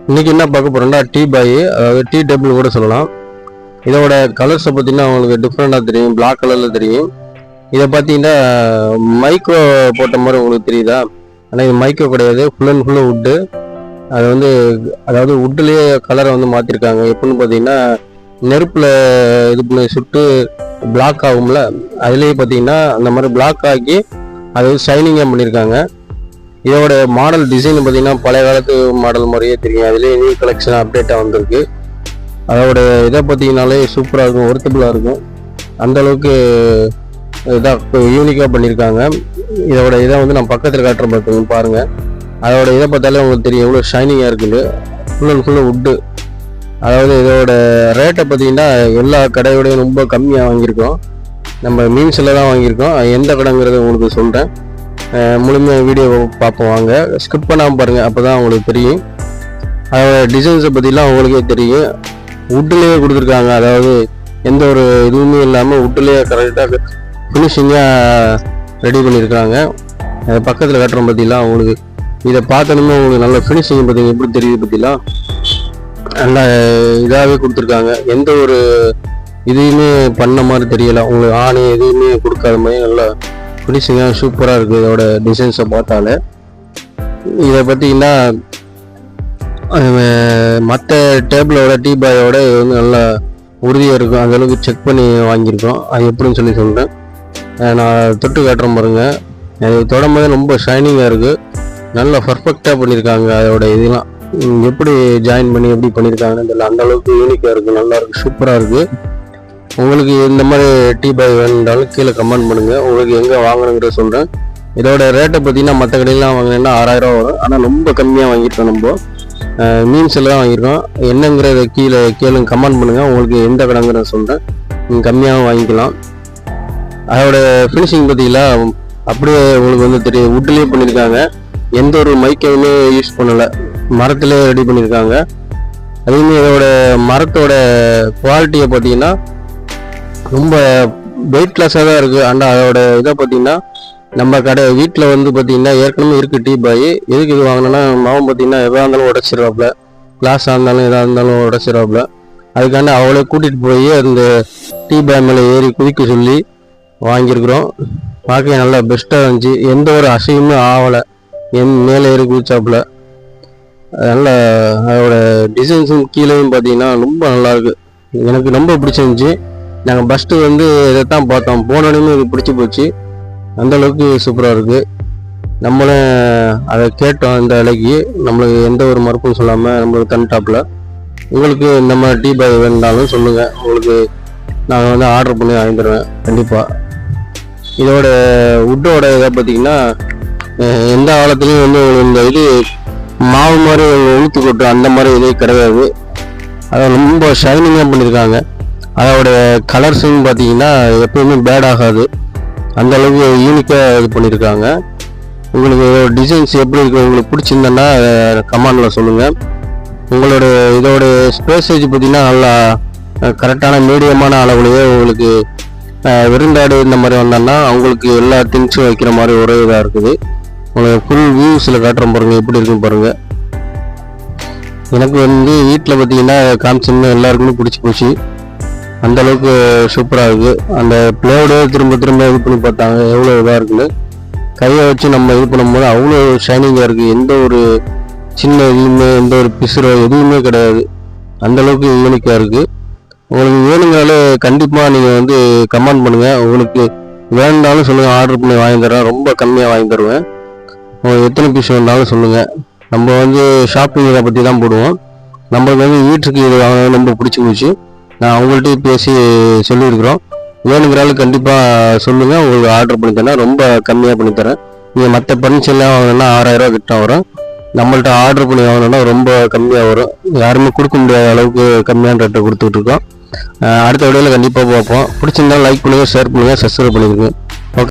இன்றைக்கி என்ன பார்க்க போகிறோம்னா டீ பாய், அதாவது டீ டேபிள் கூட சொல்லலாம். இதோட கலர்ஸை பார்த்தீங்கன்னா உங்களுக்கு டிஃப்ரெண்ட்டாக தெரியும், பிளாக் கலரில் தெரியும். இதை பார்த்தீங்கன்னா மைக்ரோ போட்ட மாதிரி உங்களுக்கு தெரியுதா? ஆனால் இது மைக்ரோ கிடையாது, ஃபுல் அண்ட் ஃபுல்லு வுட்டு. அது வந்து அதாவது வுட்டுலேயே கலரை வந்து மாற்றிருக்காங்க. எப்படின்னு பார்த்தீங்கன்னா நெருப்பில் இது பண்ணி சுட்டு பிளாக் ஆகும்ல, அதுலேயே பார்த்தீங்கன்னா அந்த மாதிரி பிளாக் ஆக்கி அது ஷைனிங்காக பண்ணியிருக்காங்க. இதோட மாடல் டிசைன் பார்த்தீங்கன்னா பழைய காலத்து மாடல் மாதிரியே தெரியும். அதுலேயே நியூ கலெக்ஷன் அப்டேட்டாக வந்திருக்கு. அதோட இதை பார்த்தீங்கன்னாலே சூப்பராக இருக்கும், ஒர்த்தபுளாக இருக்கும். அந்தளவுக்கு இதாக யூனிக்காக பண்ணியிருக்காங்க. இதோட இதை வந்து நான் பக்கத்தில் காட்டுற பார்த்துங்க பாருங்கள். அதோட இதை பார்த்தாலே உங்களுக்கு தெரியும் எவ்வளோ ஷைனிங்காக இருக்குது. Full and full wood. அதாவது இதோட ரேட்டை பார்த்தீங்கன்னா எல்லா கடையோடையும் ரொம்ப கம்மியாக வாங்கியிருக்கோம். நம்ம மீன்ஸில் தான் வாங்கியிருக்கோம். எந்த கடைங்கிறத உங்களுக்கு சொல்கிறேன். முழுமையாக வீடியோ பார்ப்போம் வாங்க, ஸ்கிப் பண்ணாமல் பாருங்கள், அப்போ தான் உங்களுக்கு தெரியும். அதோட டிசைன்ஸை பற்றிலாம் உங்களுக்கே தெரியும். வுட்டுலேயே கொடுத்துருக்காங்க, அதாவது எந்த ஒரு இதுவுமே இல்லாமல் வுட்டுலேயே கரெக்டாக ஃபினிஷிங்காக ரெடி பண்ணியிருக்காங்க. பக்கத்தில் கட்டுற பற்றிலாம் உங்களுக்கு இதை பார்த்தோன்னே உங்களுக்கு நல்ல ஃபினிஷிங் பார்த்தீங்க எப்படி தெரியுது பற்றிலாம் நல்லா இதாகவே கொடுத்துருக்காங்க. எந்த ஒரு இதையுமே பண்ண மாதிரி தெரியலை உங்களுக்கு, ஆணி எதுவுமே கொடுக்காத மாதிரி நல்லா ஃபினிஷிங்காக சூப்பராக இருக்குது. இதோட டிசைன்ஸை பார்த்தாலே இதை பார்த்தீங்கன்னா மற்ற டேபிளோட டீ பாயோட இது வந்து நல்லா உறுதியாக இருக்கும். அந்தளவுக்கு செக் பண்ணி வாங்கியிருக்கோம். அது எப்படின்னு சொல்லி சொல்கிறேன். நான் தொட்டு காட்டுறேன் பாருங்கள். அது தொடம்போது ரொம்ப ஷைனிங்காக இருக்குது, நல்லா பர்ஃபெக்டாக பண்ணியிருக்காங்க. அதோட இதெல்லாம் எப்படி ஜாயின் பண்ணி எப்படி பண்ணியிருக்காங்கன்னு தெரியல, அந்தளவுக்கு யூனிக்காக இருக்குது, நல்லாயிருக்கு, சூப்பராக இருக்குது. உங்களுக்கு இந்த மாதிரி டீ பாய் வேணுன்றாலும் கீழே கமெண்ட் பண்ணுங்கள், உங்களுக்கு எங்கே வாங்கணுங்கிறத சொல்கிறேன். இதோட ரேட்டை பார்த்தீங்கன்னா மற்ற கடையிலாம் வாங்கினேன்னா 6000 வரும். ஆனால் ரொம்ப கம்மியாக வாங்கியிருக்கோம். நம்ம மீன்ஸில் தான் வாங்கியிருக்கோம். என்னங்கிறத கீழே கமெண்ட் பண்ணுங்கள், உங்களுக்கு எந்த கடைங்கிறத சொல்கிறேன். நீங்கள் கம்மியாகவும் வாங்கிக்கலாம். அதோட ஃபினிஷிங் பார்த்தீங்களா அப்படியே உங்களுக்கு வந்து தெரியும். வுட்லேயே பண்ணியிருக்காங்க, எந்த ஒரு மைக்கையுமே யூஸ் பண்ணலை, மரத்துலேயே ரெடி பண்ணியிருக்காங்க. அதுவுமே இதோட மரத்தோட குவாலிட்டியை பார்த்தீங்கன்னா ரொம்ப வெயிட்லெஸ்ஸாக தான் இருக்குது. அண்ட் அதோட இதை பார்த்தீங்கன்னா நம்ம வீட்டில் வந்து பார்த்தீங்கன்னா ஏற்கனவே இருக்குது டீ பாய். எதுக்கு இது வாங்கினோன்னா மாவன் பார்த்தீங்கன்னா எதாக இருந்தாலும் உடச்சிடுவாப்புல, கிளாஸாக இருந்தாலும் எதாக இருந்தாலும் உடச்சிடுவாப்புல. அதுக்காண்டி அவளே கூட்டிகிட்டு போய் அந்த டீ பாய் மேலே ஏறி குதிக்க சொல்லி வாங்கியிருக்கிறோம். பார்க்க நல்லா பெஸ்ட்டாக இருந்துச்சு, எந்த ஒரு அசையுமே ஆகலை, மேலே ஏறி குதிச்சாப்புல. அதனால் அதோட டிசைன்ஸும் கீழேயும் பார்த்தீங்கன்னா ரொம்ப நல்லாயிருக்கு, எனக்கு ரொம்ப பிடிச்சிருந்துச்சி. நாங்கள் ஃபஸ்ட்டு வந்து இதைத்தான் பார்த்தோம், போனோடனே இது பிடிச்சி போச்சு, அந்தளவுக்கு சூப்பராக இருக்குது. நம்மளும் அதை கேட்டோம், இந்த விலைக்கு நம்மளுக்கு எந்த ஒரு மறுப்பும் சொல்லாமல் நம்மளுக்கு தந்துட்டாப்புல. உங்களுக்கு இந்த மாதிரி டீ பாய் வேணுனாலும் சொல்லுங்கள், உங்களுக்கு நாங்கள் வந்து ஆர்டர் பண்ணி வாங்கி தருவேன் கண்டிப்பாக. இதோட வுட்டோட இதை பார்த்திங்கன்னா எந்த காலத்துலேயும் வந்து இந்த இது மாவு மாதிரி உளுத்து கொட்டு அந்த மாதிரி இதே கிடையாது. அதை ரொம்ப ஷைனிங்காக பண்ணியிருக்காங்க. அதோட கலர்ஸும் பார்த்தீங்கன்னா எப்போயுமே பேட் ஆகாது, அந்தளவுக்கு யூனிக்காக இது பண்ணியிருக்காங்க. உங்களுக்கு டிசைன்ஸ் எப்படி இருக்குது உங்களுக்கு பிடிச்சிருந்தேன்னா கமெண்டில் சொல்லுங்கள். உங்களோட இதோட ஸ்பேசேஜ் பார்த்திங்கன்னா நல்லா கரெக்டான மீடியமான அளவுலேயே உங்களுக்கு விருந்தாடு இந்த மாதிரி வந்தோன்னா அவங்களுக்கு எல்லா திங்ஸும் வைக்கிற மாதிரி ஒரே இதாக இருக்குது. உங்களுக்கு ஃபுல் வியூஸில் காட்டுறோம் பாருங்கள், எப்படி இருக்குன்னு பாருங்கள். எனக்கு வந்து வீட்டில் பார்த்தீங்கன்னா காமிச்சின்னு எல்லாருக்குமே பிடிச்சி போச்சு, அந்தளவுக்கு சூப்பராக இருக்குது. அந்த பிளேவோட திரும்ப இது பண்ணி பார்த்தாங்க எவ்வளோ இதாக இருக்குன்னு. கையை வச்சு நம்ம இது பண்ணும்போது அவ்வளோ ஷைனிங்காக இருக்குது, எந்த ஒரு சின்ன இதுவுமே எந்த ஒரு பிசுறோ எதுவுமே கிடையாது, அந்தளவுக்கு யூனிக்காக இருக்குது. உங்களுக்கு வேணுங்கிறாலே கண்டிப்பாக நீங்கள் வந்து கமெண்ட் பண்ணுங்கள், உங்களுக்கு வேணுனாலும் சொல்லுங்கள், ஆர்டர் பண்ணி வாங்கி தரேன், ரொம்ப கம்மியாக வாங்கி தருவேன். உங்களுக்கு எத்தனை பீஸ் வேணாலும் சொல்லுங்கள். நம்ம வந்து ஷாப்பிங் இதை பற்றி தான் போடுவோம். நம்மளுக்கு வந்து வீட்டுக்கு இது வாங்கினது ரொம்ப பிடிச்சி போச்சு, நான் அவங்கள்ட்ட பேசி சொல்லியிருக்கிறோம். வேணுங்கிறாலும் கண்டிப்பாக சொல்லுங்கள், உங்களுக்கு ஆர்டர் பண்ணி தரேன், ரொம்ப கம்மியாக பண்ணித்தரேன். நீங்கள் மற்ற பர்னிச்சர்லாம் வாங்கினா 6000 கிட்ட வரும், நம்மள்ட்ட ஆர்டர் பண்ணி வாங்கினோன்னா ரொம்ப கம்மியாக வரும், யாருமே கொடுக்க முடியாத அளவுக்கு கம்மியான ரேட்டை கொடுத்துட்ருக்கோம். அடுத்த வீடியோவில் கண்டிப்பாக பார்ப்போம். பிடிச்சிருந்தாலும் லைக் பண்ணுங்கள், ஷேர் பண்ணுங்கள், சப்ஸ்கிரைப் பண்ணிடுங்க.